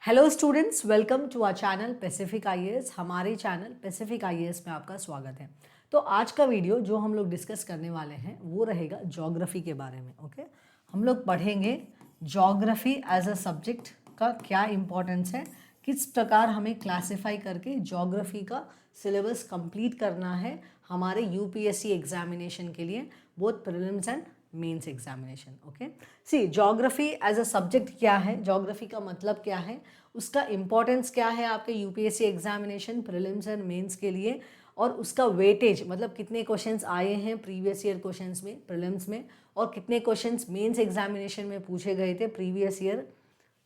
Hello students, welcome to our channel Pacific IAS. हमारे channel Pacific IAS में आपका स्वागत है। तो आज का वीडियो जो हम लोग डिस्कस करने वाले हैं वो रहेगा ज्योग्राफी के बारे में। ओके, हम लोग पढ़ेंगे ज्योग्राफी एज अ सब्जेक्ट का क्या इम्पोर्टेंस है, किस प्रकार हमें क्लासिफाई करके ज्योग्राफी का सिलेबस कंप्लीट करना है हमारे यूपीएससी एग्जामिनेशन के लिए, both prelims and mains examination. Okay, see geography as a subject क्या है, ज्योग्राफी का मतलब क्या है, उसका इम्पोर्टेंस क्या है आपके UPSC examination prelims and mains के लिए, और उसका वेटेज मतलब कितने क्वेश्चंस आए हैं प्रीवियस ईयर क्वेश्चंस में प्रीलिम्स में, और कितने क्वेश्चंस मेंस एग्जामिनेशन में पूछे गए थे प्रीवियस ईयर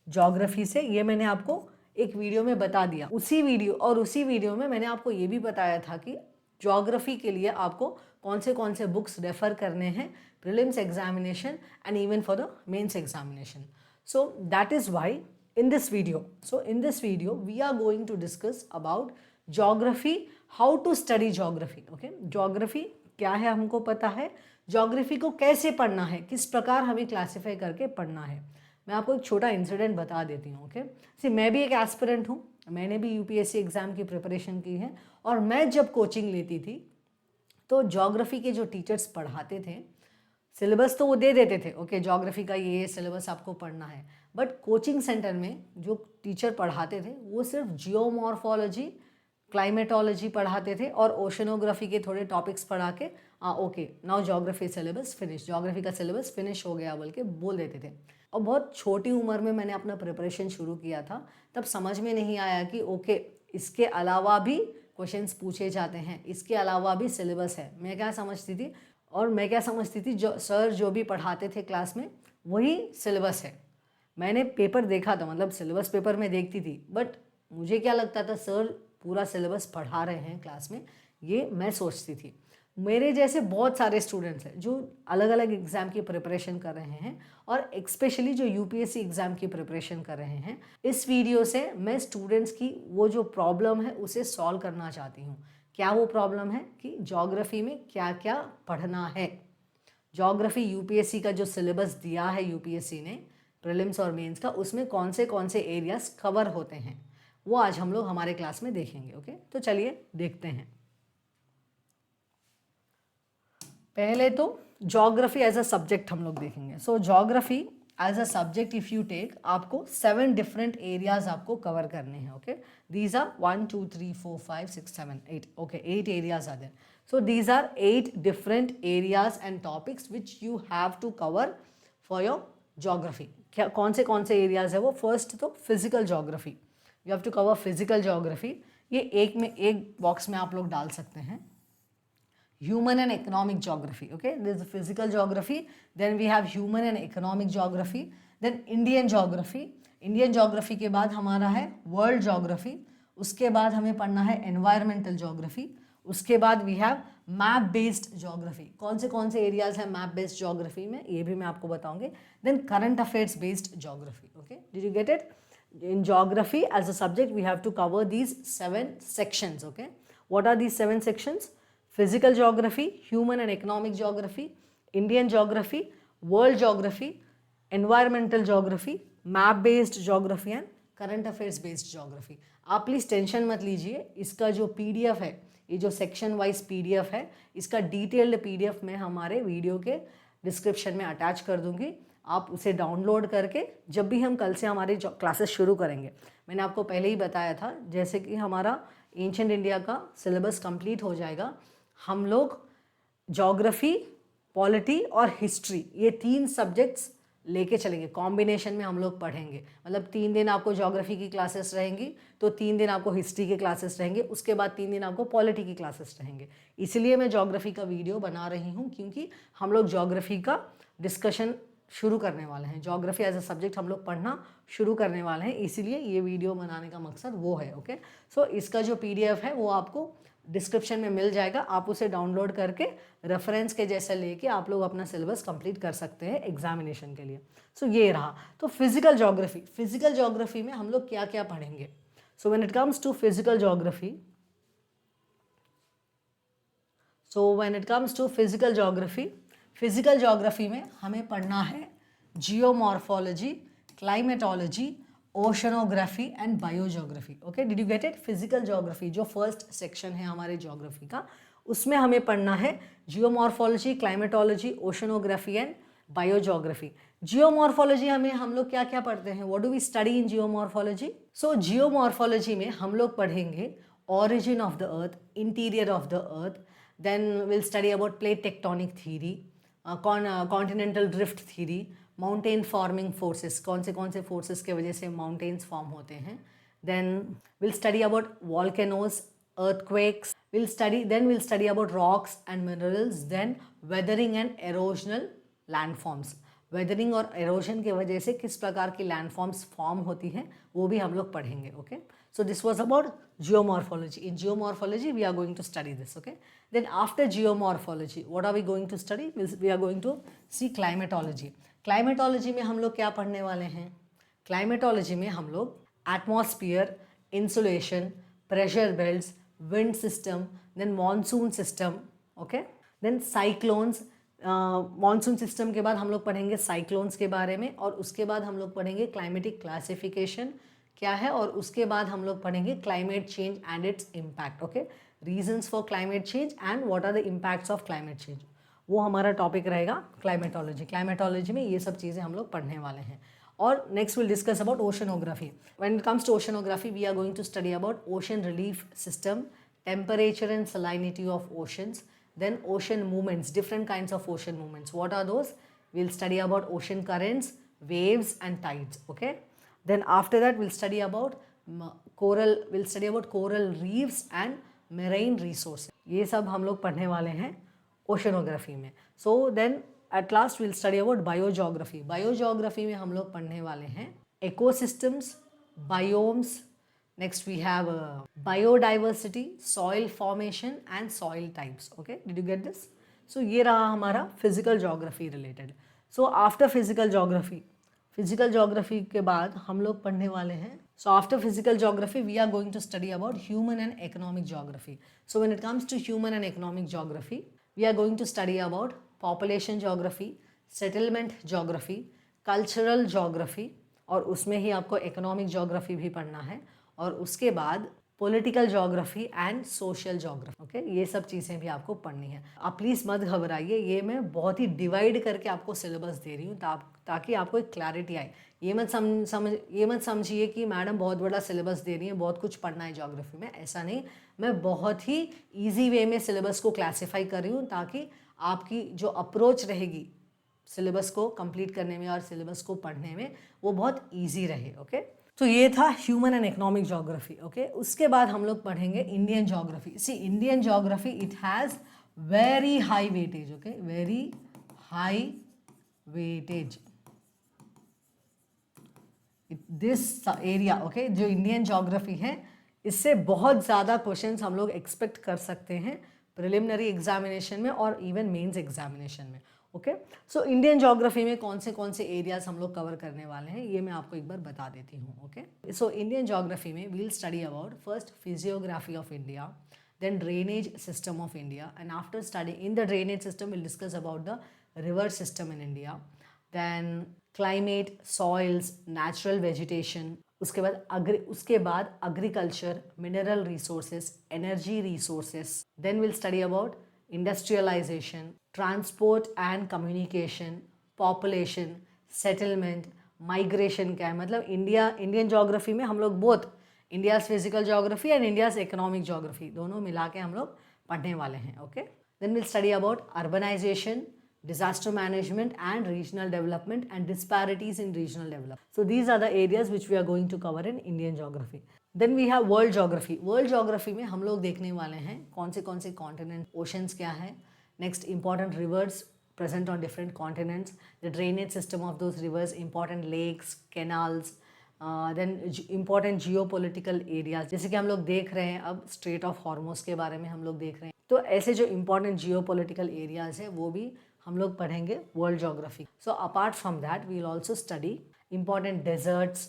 ज्योग्राफी से, ये मैंने आपको एक वीडियो में बता दिया। उसी वीडियो में मैंने आपको ये भी बताया था कि ज्योग्राफी के लिए आपको कौन से बुक्स रेफर करने हैं prelims examination and even for the mains examination. So that is why in this video we are going to discuss about geography, how to study geography. okay, geography क्या है हमको पता है, geography को कैसे पढ़ना है, किस प्रकार हमें क्लासिफाई करके पढ़ना है। मैं आपको एक छोटा इंसिडेंट बता देती हूँ। ओके, सी मैं भी एक एस्पिरेंट हूँ, मैंने भी यूपीएससी एग्जाम की प्रिपरेशन की है, और मैं जब कोचिंग लेती थी तो ज्योग्राफी के जो टीचर्स पढ़ाते थे सिलेबस तो वो दे देते थे, ओके ज्योग्राफी का ये सिलेबस आपको पढ़ना है, बट कोचिंग सेंटर में जो टीचर पढ़ाते थे वो सिर्फ जियोमॉर्फोलॉजी, क्लाइमेटोलॉजी पढ़ाते थे और ओशनोग्राफी के थोड़े टॉपिक्स पढ़ा के okay now geography syllabus finish, geography का सिलेबस फिनिश हो गया बोल के बोल देते थे। और बहुत छोटी उम्र में मैंने अपना प्रिपरेशन शुरू किया था, तब समझ में नहीं आया कि ओके इसके अलावा भी क्वेश्चंस पूछे जाते हैं, इसके अलावा भी सिलेबस है। मैं क्या समझती थी जो सर जो भी पढ़ाते थे क्लास में वही सिलेबस है। मैंने पेपर देखा था, मतलब सिलेबस पेपर में देखती थी, बट मुझे क्या लगता था सर पूरा सिलेबस पढ़ा रहे हैं क्लास में, ये मैं सोचती थी। मेरे जैसे बहुत सारे स्टूडेंट्स हैं जो अलग अलग एग्ज़ाम की प्रिपरेशन कर रहे हैं, और एक्सपेशली जो यूपीएससी एग्ज़ाम की प्रिपरेशन कर रहे हैं। इस वीडियो से मैं स्टूडेंट्स की वो जो प्रॉब्लम है उसे सॉल्व करना चाहती हूँ। क्या वो प्रॉब्लम है कि ज्योग्राफी में क्या क्या पढ़ना है। ज्योग्राफी यूपीएससी का जो सिलेबस दिया है यूपीएससी ने प्रीलिम्स और मेंस का, उसमें कौन से एरियाज कवर होते हैं वो आज हम लोग हमारे क्लास में देखेंगे। ओके, तो चलिए देखते हैं। पहले तो ज्योग्राफी एज अ सब्जेक्ट हम लोग देखेंगे। So geography as a subject if you take, आपको 7 डिफरेंट एरियाज आपको कवर करने हैं। Okay, these are 1 2 3 4 5 6 7 8, okay 8 areas are there. So these are 8 different areas and topics which you have to cover for your geography. क्या कौन से areas है वो? First तो physical geography, you have to cover physical geography. ये एक box में आप लोग डाल सकते हैं। Human and economic geography. Okay, there is physical geography, then we have human and economic geography, then Indian geography. Indian geography के बाद हमारा है world geography, उसके बाद हमें पढ़ना है environmental geography, उसके बाद we have map based geography. कौन से एरियाज हैं map based geography में, ये भी मैं आपको बताऊंगी. Then current affairs based geography. Okay, did you get it? In geography as a subject we have to cover these 7 sections. Okay, what are these 7 sections? Physical geography, human and economic geography, Indian geography, world geography, environmental geography, map based geography and current affairs based geography. आप please tension मत लीजिए, इसका जो PDF है, ये जो section wise PDF है, इसका डिटेल्ड PDF मैं हमारे वीडियो के डिस्क्रिप्शन में अटैच कर दूंगी। आप उसे डाउनलोड करके जब भी हम कल से हमारे क्लासेस शुरू करेंगे, मैंने आपको पहले ही बताया था, जैसे कि हमारा एंशिएंट इंडिया का सिलेबस कंप्लीट हो जाएगा, हम लोग ज्योग्राफी, पॉलिटी और हिस्ट्री ये 3 सब्जेक्ट्स लेके चलेंगे, कॉम्बिनेशन में हम लोग पढ़ेंगे। मतलब 3 दिन आपको ज्योग्राफी की क्लासेस रहेंगी, तो 3 दिन आपको हिस्ट्री के क्लासेस रहेंगे, उसके बाद 3 दिन आपको पॉलिटी की क्लासेस रहेंगे। इसलिए मैं ज्योग्राफी का वीडियो बना रही हूँ, क्योंकि हम लोग ज्योग्राफी का डिस्कशन शुरू करने वाले हैं, ज्योग्राफी एज अ सब्जेक्ट हम लोग पढ़ना शुरू करने वाले हैं, इसीलिए ये वीडियो बनाने का मकसद वो है। ओके, सो इसका जो PDF है वो आपको डिस्क्रिप्शन में मिल जाएगा, आप उसे डाउनलोड करके रेफरेंस के जैसे लेके आप लोग अपना सिलेबस कंप्लीट कर सकते हैं एग्जामिनेशन के लिए। सो ये रहा। तो फिजिकल ज्योग्राफी में हम लोग क्या क्या पढ़ेंगे? So when it comes to physical geography में हमें पढ़ना है geomorphology, climatology, oceanography and biogeography. Okay, did you get it? Physical geography जो फर्स्ट सेक्शन है हमारे ज्योग्राफी का, उसमें हमें पढ़ना है geomorphology, climatology, oceanography and biogeography. Geomorphology हमें हम लोग क्या क्या पढ़ते हैं? What do we study in geomorphology? So geomorphology में हम लोग पढ़ेंगे origin of the earth, interior of the earth, then we'll study about plate tectonic theory, continental drift theory, mountain forming forces, कौन से forces के वजह से mountains form होते हैं, then we'll study about volcanoes, earthquakes, then we'll study about rocks and minerals, then weathering and erosional landforms, weathering और halogen की वजह से किस प्रकार की लैंडफॉर्म्स फॉर्म होती हैं वो भी हम लोग पढ़ेंगे। Okay, so this was about geomorphology. In geomorphology we are going to study this. Okay, then after geomorphology what are we going to study? We are going to see climatology. Climatology में हम लोग क्या पढ़ने वाले हैं? Climatology में हम लोग atmosphere, insulation, pressure belts, wind system, then monsoon system, okay, then cyclones. Monsoon system के बाद हम लोग पढ़ेंगे साइक्लोन्स के बारे में, और उसके बाद हम लोग पढ़ेंगे क्लाइमेटिक क्लासिफिकेशन क्या है, और उसके बाद हम लोग पढ़ेंगे climate change and its impact. Okay, reasons for climate change and what are the impacts of climate change, वो हमारा टॉपिक रहेगा क्लाइमेटोलॉजी। क्लाइमेटोलॉजी में ये सब चीज़ें हम लोग पढ़ने वाले हैं। और next will discuss about oceanography. When it comes to oceanography we are going to study about ocean relief system, temperature and salinity of oceans, then ocean movements, different kinds of ocean movements. What are those? We'll study about ocean currents, waves and tides. Okay, then after that we'll study about coral reefs and marine resources. ये सब हम लोग पढ़ने वाले हैं oceanography में। So then at last we'll study about biogeography. Biogeography में हम लोग पढ़ने वाले हैं ecosystems, biomes. Next we have biodiversity, soil formation and soil types. Okay, did you get this? So ये रहा हमारा physical geography related. So after physical geography के बाद हम लोग पढ़ने वाले हैं, so after physical geography we are going to study about human and economic geography. So when it comes to human and economic geography we are going to study about population geography, settlement geography, cultural geography, और उसमें ही आपको economic geography भी पढ़ना है, और उसके बाद political geography and social geography. Okay, ये सब चीज़ें भी आपको पढ़नी है। आप प्लीज़ मत घबराइए, ये मैं बहुत ही डिवाइड करके आपको सिलेबस दे रही हूँ ताकि आपको एक क्लैरिटी आए। ये मत समझिए कि मैडम बहुत बड़ा सिलेबस दे रही है, बहुत कुछ पढ़ना है ज्योग्राफी में, ऐसा नहीं। मैं बहुत ही ईजी वे में सिलेबस को क्लासीफाई कर रही हूँ ताकि आपकी जो अप्रोच रहेगी सिलेबस को कंप्लीट करने में और सिलेबस को पढ़ने में वो बहुत ईजी रहे। ओके, तो ये था human and economic geography. Okay, उसके बाद हम लोग पढ़ेंगे Indian geography. See, Indian geography it has very high weightage. Okay, very high weightage this area. Okay, जो इंडियन ज्योग्राफी है इससे बहुत ज़्यादा क्वेश्चंस हम लोग एक्सपेक्ट कर सकते हैं प्रिलिमिनरी एग्जामिनेशन में और इवन मेंस एग्जामिनेशन में। ओके, सो इंडियन ज्योग्राफी में कौन से एरियाज हम लोग कवर करने वाले हैं ये मैं आपको एक बार बता देती हूँ। ओके, सो इंडियन ज्योग्राफी में we'll study about first physiography of India, then drainage system of India, and after studying in the drainage system we'll discuss about the river system in India, then climate, soils, natural vegetation, उसके बाद agriculture, mineral resources, energy resources, then we'll study about industrialization, transport and communication, population, settlement, migration क्या है, मतलब Indian geography में हम लोग both India's physical geography and India's economic geography दोनों मिला के हम लोग पढ़ने वाले हैं। Okay, then will study about urbanisation, disaster management and regional development and disparities in regional development. So these are the areas which we are going to cover in Indian geography. Then we have world geography. World geography में हम लोग देखने वाले हैं कौन से continent, oceans क्या है, next important rivers present on different continents, the drainage system of those rivers, important lakes, canals, then important geopolitical areas, जैसे कि हम लोग देख रहे हैं अब स्ट्रेट ऑफ हॉर्मोस के बारे में हम लोग देख रहे हैं, तो ऐसे जो इम्पॉर्टेंट जियोपॉलिटिकल एरियाज है वो भी हम लोग पढ़ेंगे world geography. So apart from that we will also study important deserts,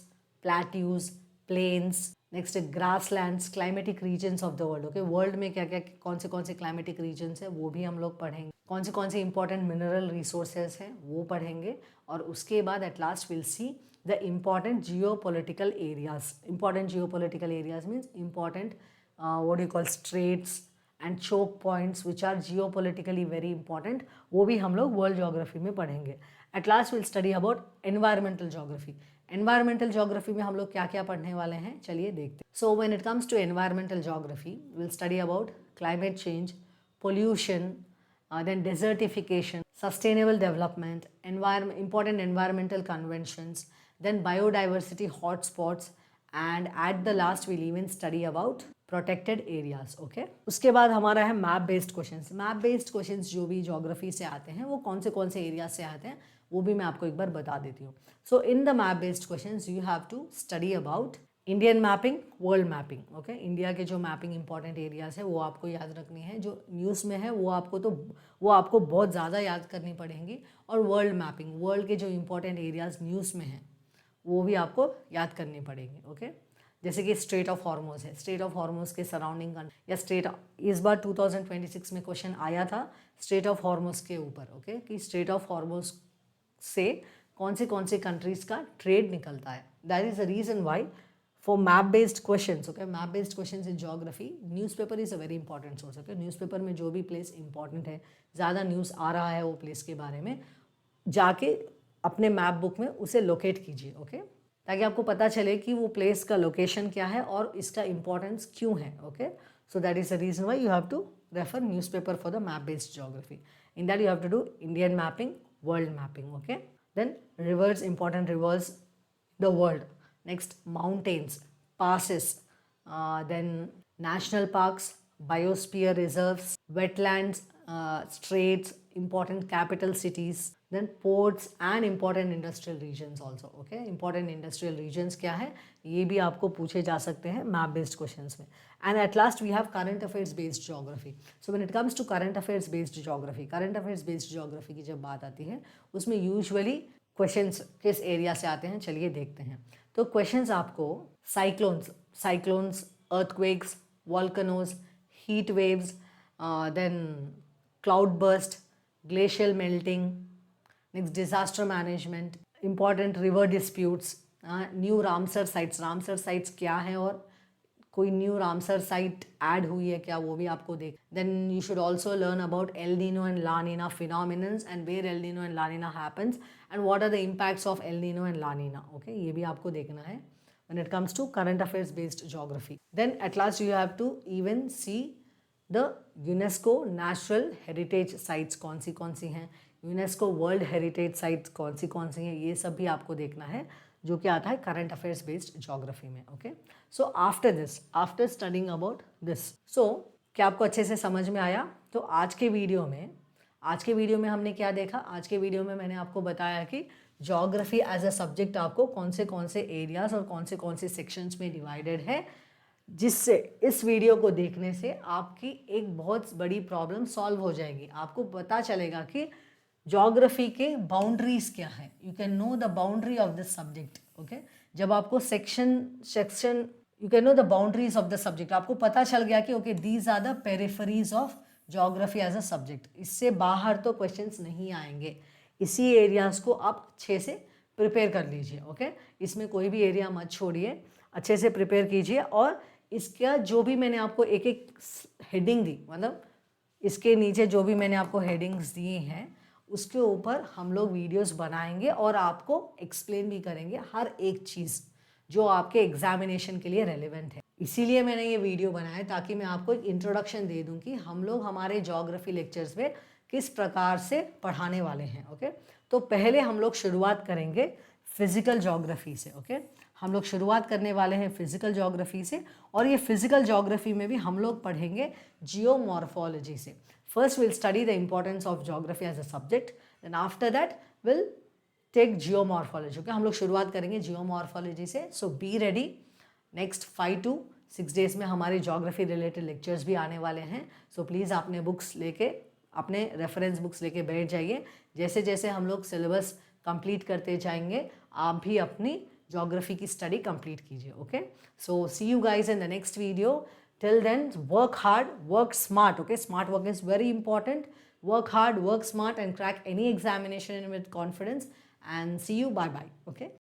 plateaus, plains, next grasslands, climatic regions of the world, okay, world में क्या क्या कौन से क्लाइमेटिक रीजन्स है वो भी हम लोग पढ़ेंगे, कौन से इंपॉर्टेंट मिनरल रिसोर्सेज हैं वो पढ़ेंगे, और उसके बाद at last will see the important geopolitical areas. Important geopolitical areas means important what you call straits and choke points which are geopolitically very important, वो भी हम लोग वर्ल्ड ज्योग्राफी में पढ़ेंगे। At last will study about environmental geography. Environmental geography में हम लोग क्या क्या पढ़ने वाले हैं, चलिए देखते हैं। So when it comes to environmental geography will study about climate change, pollution, then desertification, sustainable development, important environmental conventions, then biodiversity hotspots, and at the last we'll even study about protected areas, okay? उसके बाद हमारा है map based questions. Map based questions जो भी geography से आते हैं वो कौन से एरिया से आते हैं वो भी मैं आपको एक बार बता देती हूँ। So in the map based questions you have to study about Indian mapping, world mapping, okay. India के जो मैपिंग इंपॉर्टेंट एरियाज है वो आपको याद रखनी है, जो न्यूज़ में है वो आपको बहुत ज़्यादा याद करनी पड़ेंगी, और वर्ल्ड मैपिंग, वर्ल्ड के जो इंपॉर्टेंट एरियाज न्यूज़ में हैं वो भी आपको याद करनी पड़ेंगी, ओके। जैसे कि स्ट्रेट ऑफ हॉर्मोज है, स्ट्रेट ऑफ हॉर्मोज के सराउंडिंग, या इस बार 2026 में क्वेश्चन आया था स्ट्रेट ऑफ हॉर्मोज के ऊपर, ओके, कि स्ट्रेट ऑफ हॉर्मोज से कौन से कंट्रीज़ का ट्रेड निकलता है। That is the reason Y for map based questions, okay, map based questions in geography, newspaper is a very important source, okay। newspaper में जो भी place important है, ज़्यादा न्यूज़ आ रहा है वो place के बारे में, जाके अपने मैप बुक में उसे लोकेट कीजिए, ओके, ताकि आपको पता चले कि वो प्लेस का लोकेशन क्या है और इसका इंपॉर्टेंस क्यों है, okay. So that is the reason why you have to refer newspaper for the map based geography. In that you have to do Indian mapping, world mapping, okay. Then rivers, important rivers the world, next mountains, passes, then national parks, biosphere reserves, wetlands, straits, important capital cities, then ports and important industrial regions also, okay। important industrial regions क्या है ये भी आपको पूछे जा सकते हैं map based questions में। And at last we have current affairs based geography. So when it comes to current affairs based geography, current affairs based geography की जब बात आती है उसमें यूजुअली क्वेश्चंस किस एरिया से आते हैं, चलिए देखते हैं। तो क्वेश्चंस आपको cyclones, earthquakes, volcanoes, heat waves, then cloud burst, glacial melting, next disaster management, important river disputes, new Ramsar sites क्या है और कोई न्यू रामसर साइट ऐड हुई है क्या वो भी आपको देख। Then you should also learn about El Nino and La Nina phenomenons and where El Nino and La Nina happens and what are the impacts of El Nino and La Nina, okay, ये भी आपको देखना है when it comes to current affairs based geography. Then at last you have to even see the UNESCO natural heritage sites कौन सी हैं, UNESCO world heritage sites कौन सी हैं, ये सब भी आपको देखना है जो कि आता है करंट अफेयर्स बेस्ड ज्योग्राफी में, okay. So after studying about this, so क्या आपको अच्छे से समझ में आया? तो आज के वीडियो में हमने क्या देखा? आज के वीडियो में मैंने आपको बताया कि ज्योग्राफी एज अ सब्जेक्ट आपको कौन से एरियाज और कौन से सेक्शंस में डिवाइडेड है, जिससे इस वीडियो को देखने से आपकी एक बहुत बड़ी प्रॉब्लम सॉल्व हो जाएगी। आपको पता चलेगा कि ज्योग्राफी के बाउंड्रीज क्या है, you can know the boundary of this subject, okay. जब आपको section you can know the boundaries of the subject, आपको पता चल गया कि okay these are the peripheries of geography as a subject, इससे बाहर तो क्वेश्चंस नहीं आएंगे। इसी एरियाज को आप अच्छे से प्रिपेयर कर लीजिए, ओके। इसमें कोई भी एरिया मत छोड़िए, अच्छे से प्रिपेयर कीजिए। और इसका जो भी मैंने आपको एक हेडिंग दी, मतलब इसके नीचे जो भी मैंने आपको हेडिंग्स दिए हैं उसके ऊपर हम लोग वीडियोस बनाएंगे और आपको एक्सप्लेन भी करेंगे हर एक चीज़ जो आपके एग्जामिनेशन के लिए रेलेवेंट है। इसीलिए मैंने ये वीडियो बनाया ताकि मैं आपको एक इंट्रोडक्शन दे दूं कि हम लोग हमारे ज्योग्राफी लेक्चर्स में किस प्रकार से पढ़ाने वाले हैं, ओके। तो पहले हम लोग शुरुआत करेंगे फिजिकल ज्योग्राफी से, ओके। हम लोग शुरुआत करने वाले हैं फिजिकल ज्योग्राफी से, और ये फिजिकल ज्योग्राफी में भी हम लोग पढ़ेंगे जियोमॉर्फोलॉजी से। First we'll study the importance of geography as a subject, then after that we'll take geomorphology, okay। हम लोग शुरुआत करेंगे जियोमॉर्फोलॉजी से। So be ready, next 5 to 6 days में हमारे geography related lectures भी आने वाले हैं। So please अपने बुक्स लेके, अपने रेफरेंस बुक्स लेके बैठ जाइए। जैसे जैसे हम लोग सिलेबस कंप्लीट करते जाएंगे आप भी अपनी ज्योग्राफी की स्टडी कंप्लीट कीजिए। Okay, so see you guys in the next video. Till then work hard, work smart. Okay, smart work is very important. Work hard, work smart, and crack any examination with confidence. And see you. Bye bye. Okay.